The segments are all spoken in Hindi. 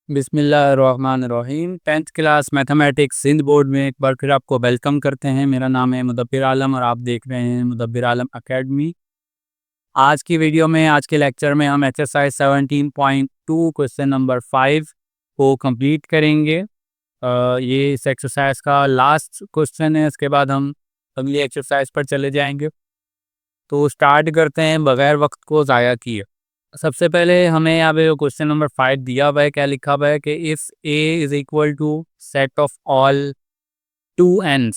बिस्मिल्लाहिर्रहमानिर्रहीम। 10th class mathematics Sindh board में एक बार फिर आपको वेलकम करते हैं। मेरा नाम है मुदब्बिर आलम और आप देख रहे हैं मुदब्बिर आलम एकेडमी। आज की वीडियो में, आज के लेक्चर में हम एक्सरसाइज 17.2 क्वेश्चन नंबर 5 को कंप्लीट करेंगे। ये इस एक्सरसाइज का लास्ट क्वेश्चन है, इसके बाद हम अगली एक्सरसाइज पर चले जाएंगे। तो स्टार्ट करते हैं बगैर वक्त को ज़ाया किए। सबसे पहले हमें यहाँ पे क्वेश्चन नंबर 5 दिया हुआ है। क्या लिखा हुआ है कि if A is equal to set of all 2n's।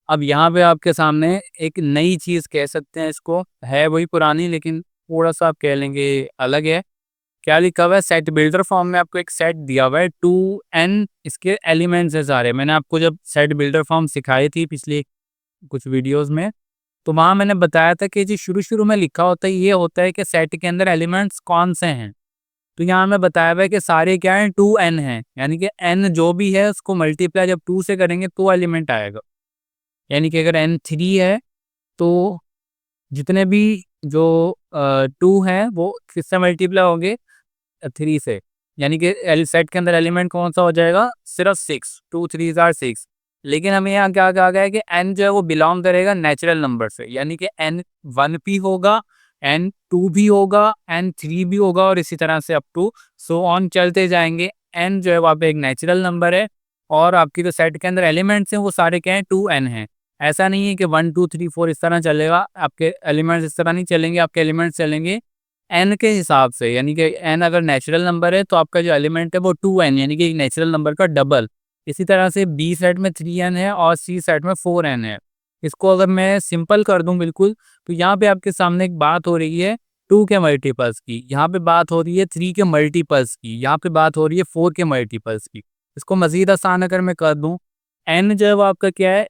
अब यहाँ पे आपके सामने एक नई चीज़ कह सकते हैं, इसको है वही पुरानी लेकिन थोड़ा सा आप कह लेंगे अलग है। क्या लिखा हुआ है? सेट बिल्डर फॉर्म में आपको एक सेट दिया हुआ है 2n, इसके एलिमेंट्स है सारे। मैंने आपको जब सेट बिल्डर फॉर्म सिखाई थी पिछली कुछ वीडियोस में, तो वहाँ मैंने बताया था कि जी शुरू में लिखा होता है, ये होता है कि सेट के अंदर एलिमेंट्स कौन से हैं। तो यहाँ हमें बताया हुआ है कि सारे क्या हैं, 2n हैं, यानी कि n जो भी है उसको मल्टीप्लाई जब 2 से करेंगे तो एलिमेंट आएगा। यानी कि अगर n 3 है तो जितने भी जो 2 हैं वो किससे मल्टीप्लाई होंगे? 3 से। यानी कि सेट के अंदर एलिमेंट कौन सा हो जाएगा? सिर्फ 6। 2 3 आर 6। लेकिन हमें यहाँ क्या कहा गया है कि n जो है वो बिलोंग करेगा नेचुरल नंबर से, यानी कि n 1 भी होगा, n 2 भी होगा, n 3 भी होगा और इसी तरह से अप टू सो ऑन चलते जाएंगे। n जो है वहाँ पे एक नेचुरल नंबर है और आपकी जो सेट के अंदर एलिमेंट्स हैं वो सारे क्या हैं? 2n हैं। ऐसा नहीं है कि 1 2 3 4 इस तरह चलेगा, आपके एलिमेंट्स इस तरह नहीं चलेंगे, आपके एलिमेंट्स चलेंगे n के हिसाब से। यानी कि n अगर नेचुरल नंबर है तो आपका जो एलिमेंट है वो 2n, यानी कि नेचुरल नंबर का डबल। इसी तरह से b सेट में 3n है और c सेट में 4n है। इसको अगर मैं सिंपल कर दूं बिल्कुल, तो यहाँ पे आपके सामने एक बात हो रही है 2 के मल्टीपल्स की, यहाँ पे बात हो रही है 3 के मल्टीपल्स की, यहाँ पे बात हो रही है 4 के मल्टीपल्स की। इसको मजीद आसान अगर मैं कर दूं, n जो है वो आपका क्या है?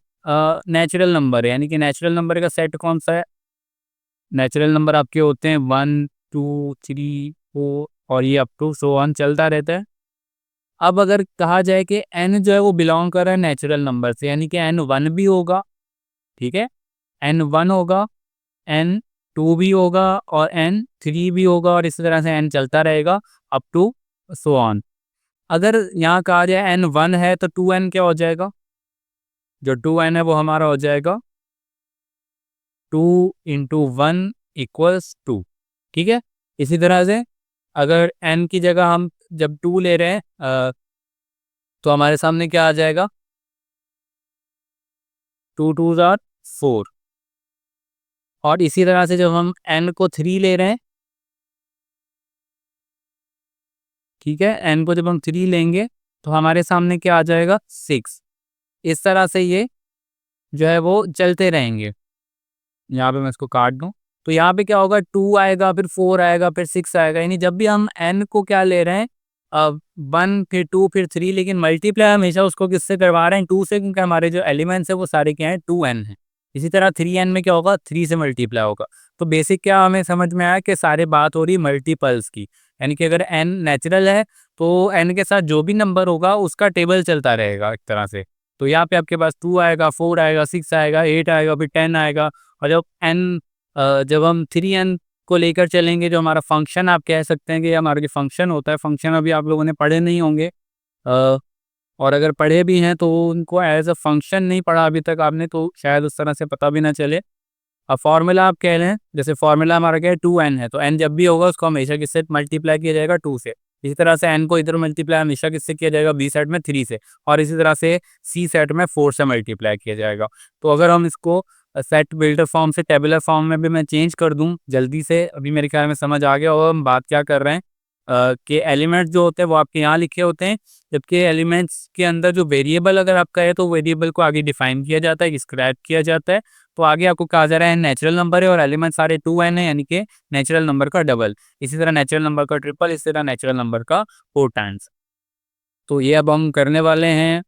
नेचुरल नंबर है, यानी कि नेचुरल नंबर का सेट कौन सा है? नेचुरल नंबर आपके होते हैं 1 2 3 4 और ये अप टू सो ऑन चलता रहता है। अब अगर कहा जाए कि n जो है वो बिलोंग कर रहा है नेचुरल नंबर से, यानी कि n 1 भी होगा, ठीक है, n 1 होगा, n 2 भी होगा और n 3 भी होगा और इसी तरह से n चलता रहेगा अप टू सो ऑन। अगर यहाँ कहा जाए n 1 है तो 2n क्या हो जाएगा? जो 2n है वो हमारा हो जाएगा 2 इंटू 1 इक्वल्स 2। ठीक है, इसी तरह से अगर n की जगह हम जब 2 ले रहे हैं तो हमारे सामने क्या आ जाएगा? 2 2 आर 4। और इसी तरह से जब हम n को 3 ले रहे हैं, ठीक है, n को जब हम 3 लेंगे तो हमारे सामने क्या आ जाएगा? 6। इस तरह से ये जो है वो चलते रहेंगे। यहाँ पे मैं इसको काट दूं तो यहाँ पे क्या होगा? 2 आएगा, फिर 4 आएगा, फिर 6 आएगा। यानी जब भी हम n को क्या ले रहे हैं, 1 फिर 2 फिर 3, लेकिन मल्टीप्लाई हमेशा उसको किससे करवा रहे हैं? 2 से, क्योंकि हमारे जो एलिमेंट्स है वो सारे क्या हैं? 2n है। इसी तरह 3n में क्या होगा? 3 से मल्टीप्लाई होगा। तो बेसिक क्या हमें समझ में आया कि सारे बात हो रही मल्टीपल्स की, यानी कि अगर n नेचुरल है तो n के साथ जो भी नंबर होगा उसका टेबल चलता रहेगा एक तरह से। तो यहाँ पे आपके पास 2 आएगा, 4 आएगा, 6 आएगा, 8 आएगा, फिर 10 आएगा। और जब हम 3n को लेकर चलेंगे, जो हमारा फंक्शन आप कह सकते हैं कि हमारा जो फंक्शन होता है, फंक्शन अभी आप लोगों ने पढ़े नहीं होंगे, और अगर पढ़े भी हैं तो उनको एज अ फंक्शन नहीं पढ़ा अभी तक आपने, तो शायद उस तरह से पता भी ना चले। अब फार्मूला आप कह लें, जैसे फार्मूला हमारा क्या है? 2n है, तो n जब भी होगा उसको हमेशा किससे मल्टीप्लाई किया जाएगा? 2 से। इसी तरह से n को इधर मल्टीप्लाई हमेशा किससे किया जाएगा? b सेट में 3 से। और इसी तरह से c सेट में 4 से मल्टीप्लाई किया जाएगा। तो अगर हम इसको सेट बिल्डर फॉर्म से टेबुलर फॉर्म में भी मैं चेंज कर दूं जल्दी से, अभी मेरे ख्याल में समझ आ गया और हम बात क्या कर रहे हैं, कि एलिमेंट्स जो होते हैं वो आपके यहाँ लिखे होते हैं, जबकि एलिमेंट्स के अंदर जो वेरिएबल अगर आपका है तो वेरिएबल को आगे डिफाइन किया जाता है, डिस्क्राइब किया जाता है। तो आगे आपको कहा जा रहा है नेचुरल नंबर है और एलिमेंट सारे 2n है, यानी कि नेचुरल नंबर का डबल, इसी तरह नेचुरल नंबर का ट्रिपल, इसी तरह नेचुरल नंबर का 4 टाइम्स। तो ये अब हम करने वाले हैं।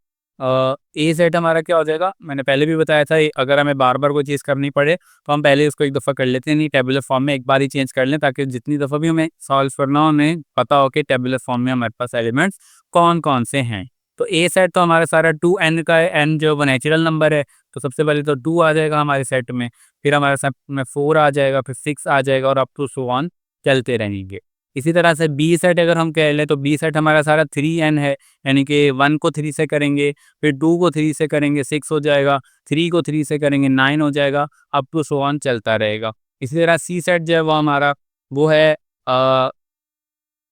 ए सेट हमारा क्या हो जाएगा? मैंने पहले भी बताया था, अगर हमें बार बार कोई चीज़ करनी पड़े तो हम पहले उसको एक दफ़ा कर लेते हैं, नहीं टेबुलर फॉर्म में एक बार ही चेंज कर लें, ताकि जितनी दफ़ा भी हमें सॉल्व करना हो हमें पता हो कि टेबुलर फॉर्म में हमारे पास एलिमेंट्स कौन कौन से हैं। तो ए सेट तो हमारा सारा 2n का है, n जो वो नेचुरल नंबर है, तो सबसे पहले तो 2 आ जाएगा हमारे सेट में, फिर हमारे सेट में 4 आ जाएगा, फिर 6 आ जाएगा और अप टू सो ऑन चलते रहेंगे। इसी तरह से बी सेट अगर हम कह लें तो बी सेट हमारा सारा 3n है, यानी कि 1 को 3 से करेंगे, फिर 2 को 3 से करेंगे 6 हो जाएगा, 3 को 3 से करेंगे 9 हो जाएगा, अप टू सो ऑन चलता रहेगा। इसी तरह सी सेट जो है वो हमारा वो है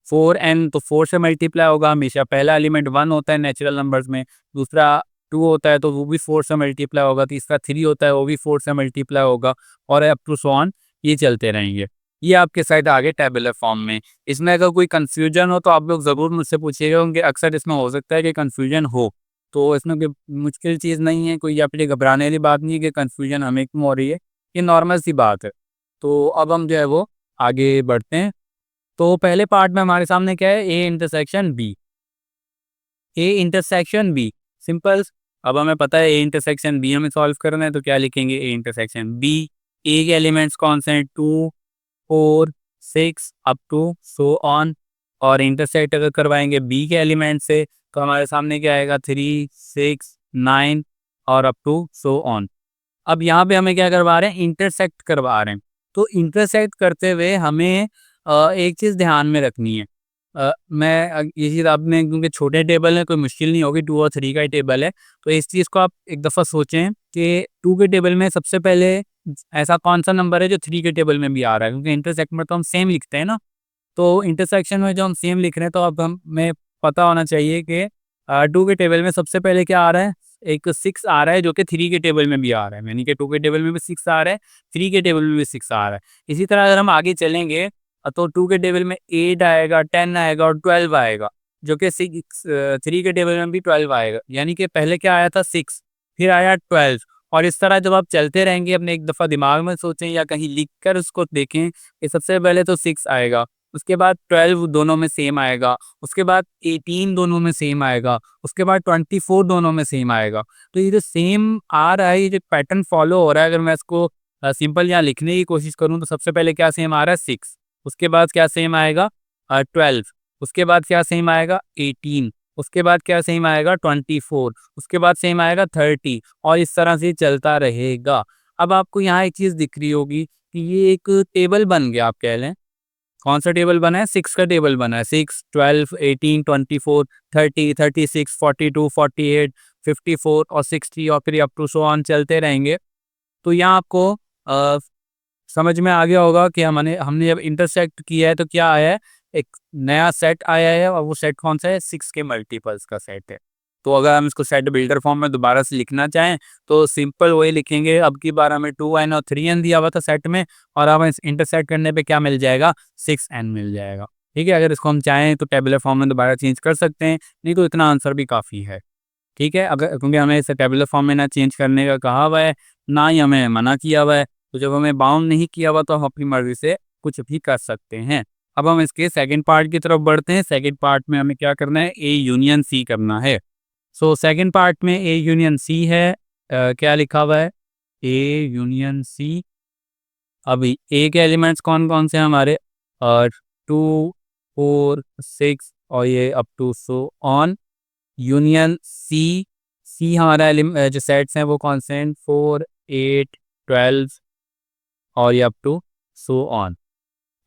4n, तो 4 से मल्टीप्लाई होगा हमेशा। पहला एलिमेंट 1 होता है नेचुरल नंबर्स में, दूसरा 2 होता है तो वो भी 4 से मल्टीप्लाई होगा, तीसरा 3 होता है वो भी 4 से मल्टीप्लाई होगा, और अप टू सो ऑन ये चलते रहेंगे। ये आपके साइड आगे टेबुलर फॉर्म में। इसमें अगर कोई कन्फ्यूजन हो तो आप लोग ज़रूर मुझसे पूछिएगा, क्योंकि अक्सर इसमें हो सकता है कि कन्फ्यूजन हो। तो इसमें कोई मुश्किल चीज़ नहीं है, कोई आपके लिए घबराने वाली बात नहीं है कि कन्फ्यूजन हमें क्यों हो रही है, ये नॉर्मल सी बात है। तो अब हम जो है वो आगे बढ़ते हैं। तो पहले पार्ट में हमारे सामने क्या है, A intersection B. A intersection B simple. अब हमें पता है ए इंटरसेक्शन बी हमें सॉल्व करना है, तो क्या लिखेंगे, ए इंटरसेक्शन बी। ए के एलिमेंट्स कौन से हैं, 2 4 6 अप टू सो ऑन। और इंटरसेक्ट अगर करवाएंगे बी के एलिमेंट से तो हमारे सामने क्या आएगा, 3 6 9 और अप टू सो ऑन। अब यहाँ पे हमें क्या करवा रहे हैं, इंटरसेक्ट करवा रहे हैं। तो इंटरसेक्ट करते हुए हमें एक चीज़ ध्यान में रखनी है। ये चीज़ आपने, क्योंकि छोटे टेबल है कोई मुश्किल नहीं होगी, 2 और 3 का ही टेबल है, तो इस चीज़ को आप एक दफ़ा सोचें कि 2 के टेबल में सबसे पहले ऐसा कौन सा नंबर है जो 3 के टेबल में भी आ रहा है, क्योंकि इंटरसेक्ट में तो हम सेम लिखते हैं ना। तो इंटरसेक्शन में जो हम सेम लिख रहे हैं, तो अब हमें पता होना चाहिए कि 2 के टेबल में सबसे पहले क्या आ रहा है, एक 6 आ रहा है जो कि 3 के टेबल में भी आ रहा है, यानी कि 2 के टेबल में भी 6 आ रहा है, 3 के टेबल में भी 6 आ रहा है। इसी तरह अगर हम आगे चलेंगे तो 2 के टेबल में 8 आएगा, 10 आएगा और 12 आएगा, जो कि 3 के टेबल में भी 12 आएगा, यानी कि पहले क्या आया था, 6, फिर आया 12। और इस तरह जब आप चलते रहेंगे, अपने एक दफ़ा दिमाग में सोचें या कहीं लिख कर उसको देखें कि सबसे पहले तो 6 आएगा, उसके बाद 12 दोनों में सेम आएगा, उसके बाद 18 दोनों में सेम आएगा, उसके बाद 24 दोनों में सेम आएगा। तो ये जो सेम आ रहा है, ये जो पैटर्न फॉलो हो रहा है, अगर मैं इसको सिंपल यहाँ लिखने की कोशिश करूँ तो सबसे पहले क्या सेम आ रहा है, 6, उसके बाद क्या सेम आएगा 12, उसके बाद क्या सेम आएगा 18, उसके बाद क्या सेम आएगा 24, उसके बाद सेम आएगा 30, और इस तरह से चलता रहेगा। अब आपको यहाँ एक चीज़ दिख रही होगी कि ये एक टेबल बन गया, आप कह लें। कौन सा टेबल बना है, 6 का टेबल बना है, 6 12 18 24 30 36 42 48 54 और 60, और फिर अप टू सो ऑन चलते रहेंगे। तो यहाँ आपको अ, समझ में आ गया होगा कि हमने जब इंटरसेक्ट किया है तो क्या आया है, एक नया सेट आया है, और वो सेट कौन सा है, 6 के मल्टीपल्स का सेट है। तो अगर हम इसको सेट बिल्डर फॉर्म में दोबारा से लिखना चाहें तो सिंपल वही लिखेंगे। अब की बार हमें 2n और 3n दिया हुआ था सेट में, और अब इस इंटरसेक्ट करने पे क्या मिल जाएगा, 6n मिल जाएगा। ठीक है, अगर इसको हम चाहें तो टेबुलर फॉर्म में दोबारा चेंज कर सकते हैं, नहीं तो इतना आंसर भी काफ़ी है। ठीक है, अगर क्योंकि हमें इसे टेबुलर फॉर्म में ना चेंज करने का कहा हुआ है, ना ही हमें मना किया हुआ है, तो जब हमें बाउंड नहीं किया हुआ तो हम अपनी मर्ज़ी से कुछ भी कर सकते हैं। अब हम इसके सेकंड पार्ट की तरफ बढ़ते हैं। सेकंड पार्ट में हमें क्या करना है, ए यूनियन सी करना है। सो सेकंड पार्ट में ए यूनियन सी है। क्या लिखा हुआ है, ए यूनियन सी। अभी ए के एलिमेंट्स कौन कौन से हैं हमारे, और 2 4 6 और ये up to so on. Union C, C हमारा जो सेट्स हैं वो कौन से हैं, 4 8 12 और ये अप टू सो ऑन।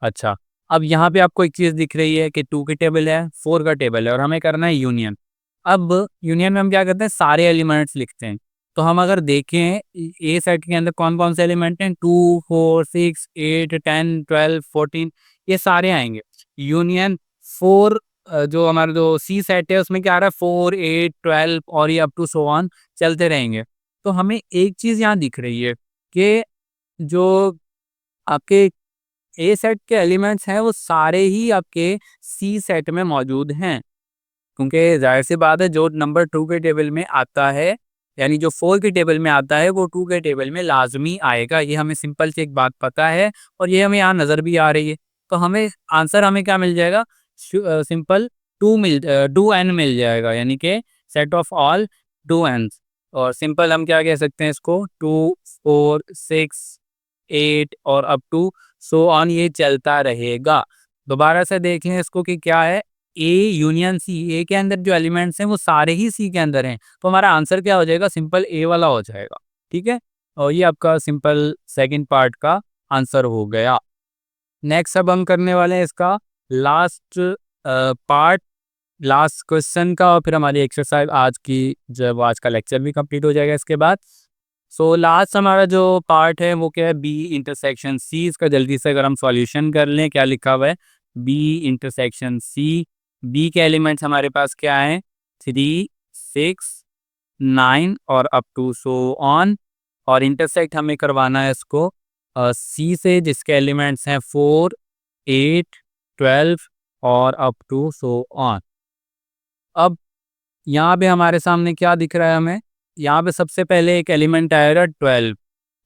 अच्छा, अब यहाँ पे आपको एक चीज़ दिख रही है कि 2 की टेबल है, 4 का टेबल है, और हमें करना है यूनियन। अब यूनियन में हम क्या करते हैं, सारे एलिमेंट्स लिखते हैं। तो हम अगर देखें ए सेट के अंदर कौन कौन से एलिमेंट हैं, 2 4 6 8 10 12 14, ये सारे आएंगे। यूनियन 4, जो हमारा जो सी सेट है उसमें क्या आ रहा है, 4 8 12 और ये अप टू सो ऑन चलते रहेंगे। तो हमें एक चीज़ यहाँ दिख रही है कि जो आपके ए सेट के एलिमेंट्स हैं वो सारे ही आपके सी सेट में मौजूद हैं, क्योंकि जाहिर सी बात है जो नंबर 2 के टेबल में आता है, यानी जो 4 के टेबल में आता है वो 2 के टेबल में लाजमी आएगा। ये हमें सिंपल से एक बात पता है, और ये हमें यहाँ नज़र भी आ रही है। तो हमें आंसर हमें क्या मिल जाएगा, सिंपल 2n मिल जाएगा, यानी कि सेट ऑफ ऑल 2n's। और सिंपल हम क्या कह सकते हैं इसको, 2 4 6 8 और अप टू सो ऑन ये चलता रहेगा। दोबारा से देखें इसको कि क्या है, ए यूनियन सी, ए के अंदर जो एलिमेंट्स हैं वो सारे ही सी के अंदर हैं, तो हमारा आंसर क्या हो जाएगा, सिंपल ए वाला हो जाएगा। ठीक है, और ये आपका सिंपल सेकंड पार्ट का आंसर हो गया। नेक्स्ट अब हम करने वाले हैं इसका लास्ट पार्ट, लास्ट क्वेश्चन का, और फिर हमारी एक्सरसाइज आज की, जब आज का लेक्चर भी कंप्लीट हो जाएगा इसके बाद। सो लास्ट हमारा जो पार्ट है वो क्या है, बी इंटरसेक्शन सी। इसका जल्दी से अगर हम सॉल्यूशन कर लें, क्या लिखा हुआ है, बी इंटरसेक्शन सी। बी के एलिमेंट्स हमारे पास क्या है, 3, 6, 9 और अप टू सो ऑन। और इंटरसेक्ट हमें करवाना है इसको सी से, जिसके एलिमेंट्स हैं 4, 8, 12 और अप टू सो ऑन। अब यहाँ पे हमारे सामने क्या दिख रहा है हमें, यहाँ पे सबसे पहले एक एलिमेंट आएगा 12,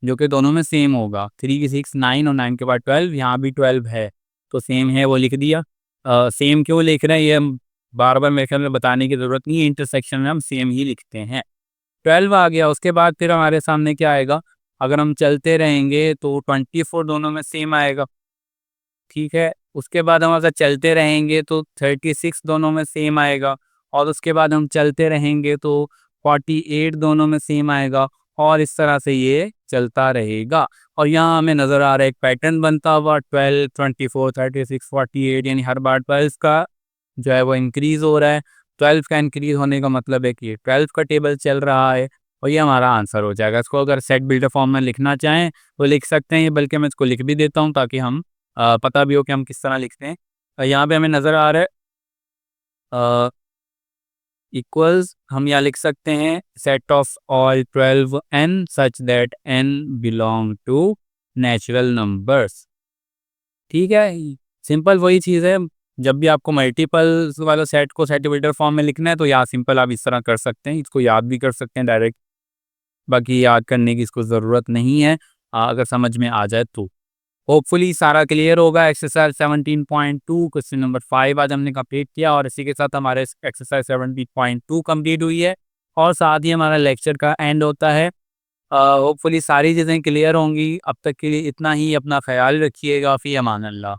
जो कि दोनों में सेम होगा। 3, 6, 9 और 9 के बाद 12, यहाँ भी 12 है तो सेम है, वो लिख दिया। सेम क्यों लिख रहे हैं ये हम बार बार मेरे ख्याल में बताने की ज़रूरत नहीं है, इंटरसेक्शन में हम सेम ही लिखते हैं। 12 आ गया, उसके बाद फिर हमारे सामने क्या आएगा, अगर हम चलते रहेंगे तो 24 दोनों में सेम आएगा, ठीक है। उसके बाद हम अगर चलते रहेंगे तो 36 दोनों में सेम आएगा, और उसके बाद हम चलते रहेंगे तो 48 दोनों में सेम आएगा, और इस तरह से ये चलता रहेगा। और यहाँ हमें नज़र आ रहा है एक पैटर्न बनता हुआ, 12, 24, 36, 48, यानी हर बार 12 का जो है वो इंक्रीज़ हो रहा है। 12 का इंक्रीज़ होने का मतलब है कि ये 12 का टेबल चल रहा है, और ये हमारा आंसर हो जाएगा। इसको अगर सेट बिल्डर फॉर्म में लिखना चाहें तो लिख सकते हैं, बल्कि मैं इसको लिख भी देता हूँ ताकि हम पता भी हो कि हम किस तरह लिखते हैं। यहाँ पे हमें नज़र आ रहा है इक्वल्स, हम यहाँ लिख सकते हैं set of all 12 n such that n belong to natural numbers. ठीक है, सिंपल वही चीज़ है। जब भी आपको मल्टीपल्स वाला सेट को सेट बिल्डर फॉर्म में लिखना है तो यहाँ सिंपल आप इस तरह कर सकते हैं, इसको याद भी कर सकते हैं डायरेक्ट, बाकी याद करने की इसको ज़रूरत नहीं है, अगर समझ में आ जाए तो। होपफुली सारा क्लियर होगा। एक्सरसाइज 17.2 क्वेश्चन नंबर 5 आज हमने कंप्लीट किया, और इसी के साथ हमारे एक्सरसाइज 17.2 कंप्लीट हुई है, और साथ ही हमारा लेक्चर का एंड होता है। होपफुली सारी चीज़ें क्लियर होंगी। अब तक के लिए इतना ही, अपना ख्याल रखिएगा। फ़ी अमान अल्लाह।